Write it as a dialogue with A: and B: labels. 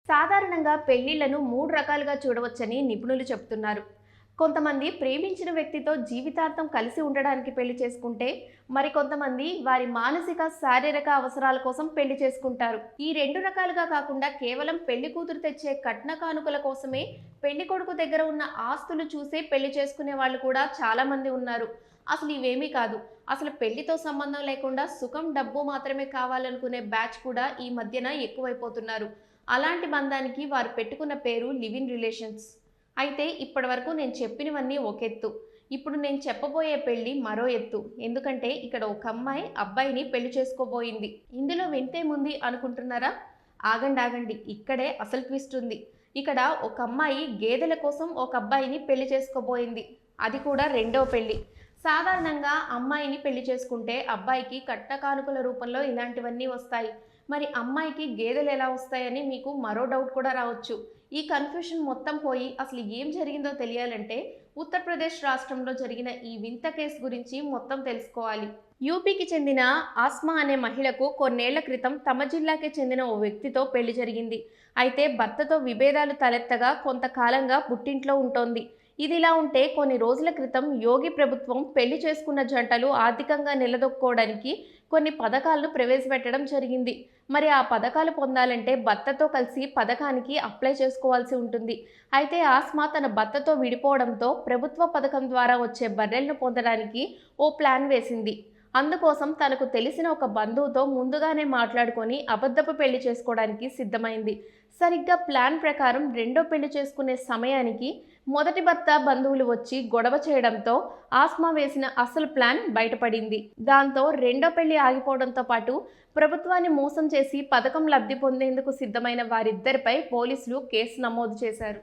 A: సాధారణంగా పెళ్లిళ్లను 3 రకాలుగా చూడవచ్చని నిపుణులు చెబుతున్నారు. కొంతమంది ప్రేమించిన వ్యక్తితో జీవితాంతం కలిసి ఉండడానికి పెళ్లి చేసుకుంటే, మరికొంతమంది వారి మానసిక, శారీరక అవసరాల కోసం పెళ్లి చేసుకుంటారు. ఈ 2 రకాలుగా కాకుండా కేవలం పెళ్లి కూతురు తెచ్చే కట్న కానుకల కోసమే పెళ్లి కొడుకు దగ్గర ఉన్న ఆస్తులు చూసే పెళ్లి చేసుకునే వాళ్ళు కూడా చాలా మంది ఉన్నారు. అసలు ఇవేమీ కాదు. అసలు పెళ్లితో సంబంధం లేకుండా సుఖం, డబ్బు మాత్రమే కావాలనుకునే బ్యాచ్ కూడా ఈ మధ్యన ఎక్కువైపోతున్నారు. అలాంటి బంధానికి వారు పెట్టుకున్న పేరు లివ్ ఇన్ రిలేషన్స్. అయితే ఇప్పటివరకు నేను చెప్పినవన్నీ ఒక ఎత్తు. ఇప్పుడు నేను చెప్పబోయే పెళ్లి మరో ఎత్తు. ఎందుకంటే ఇక్కడ ఒక అమ్మాయి అబ్బాయిని పెళ్లి చేసుకోబోయింది. ఇందులో వింతేముంది అనుకుంటున్నారా? ఆగండి ఆగండి, ఇక్కడే అసలు ట్విస్ట్ ఉంది. ఇక్కడ ఒక అమ్మాయి గేదెల కోసం ఒక అబ్బాయిని పెళ్లి చేసుకోబోయింది. అది కూడా రెండో పెళ్లి. సాధారణంగా అమ్మాయిని పెళ్లి చేసుకుంటే అబ్బాయికి కట్న కానుకల రూపంలో ఇలాంటివన్నీ వస్తాయి. మరి అమ్మాయికి గేదెలు ఎలా వస్తాయని మీకు మరో డౌట్ కూడా రావచ్చు. ఈ కన్ఫ్యూషన్ మొత్తం పోయి అసలు ఏం జరిగిందో తెలియాలంటే ఉత్తరప్రదేశ్ రాష్ట్రంలో జరిగిన ఈ వింత కేసు గురించి మొత్తం తెలుసుకోవాలి. యూపీకి చెందిన ఆస్మా అనే మహిళకు కొన్నేళ్ల క్రితం తమ జిల్లాకే చెందిన ఓ వ్యక్తితో పెళ్లి జరిగింది. అయితే భర్తతో విభేదాలు తలెత్తగా కొంతకాలంగా పుట్టింట్లో ఉంటోంది. ఇదిలా ఉంటే కొన్ని రోజుల క్రితం యోగి ప్రభుత్వం పెళ్లి చేసుకున్న జంటలు ఆర్థికంగా నిలదొక్కుకోవడానికి కొన్ని పథకాలను ప్రవేశపెట్టడం జరిగింది. మరి ఆ పథకాలు పొందాలంటే భర్తతో కలిసి పథకానికి అప్లై చేసుకోవాల్సి ఉంటుంది. అయితే ఆస్మా తన భర్తతో విడిపోవడంతో ప్రభుత్వ పథకం ద్వారా వచ్చే బర్రెలను పొందడానికి ఓ ప్లాన్ వేసింది. అందుకోసం తనకు తెలిసిన ఒక బంధువుతో ముందుగానే మాట్లాడుకొని అబద్ధపు పెళ్లి చేసుకోవడానికి సిద్ధమైంది. సరిగ్గా ప్లాన్ ప్రకారం రెండో పెళ్లి చేసుకునే సమయానికి మొదటి భర్త బంధువులు వచ్చి గొడవ చేయడంతో ఆస్మా వేసిన అసలు ప్లాన్ బయటపడింది. దాంతో రెండో పెళ్లి ఆగిపోవడంతో పాటు ప్రభుత్వాన్ని మోసం చేసి పథకం లబ్ధి పొందేందుకు సిద్ధమైన వారిద్దరిపై పోలీసులు కేసు నమోదు చేశారు.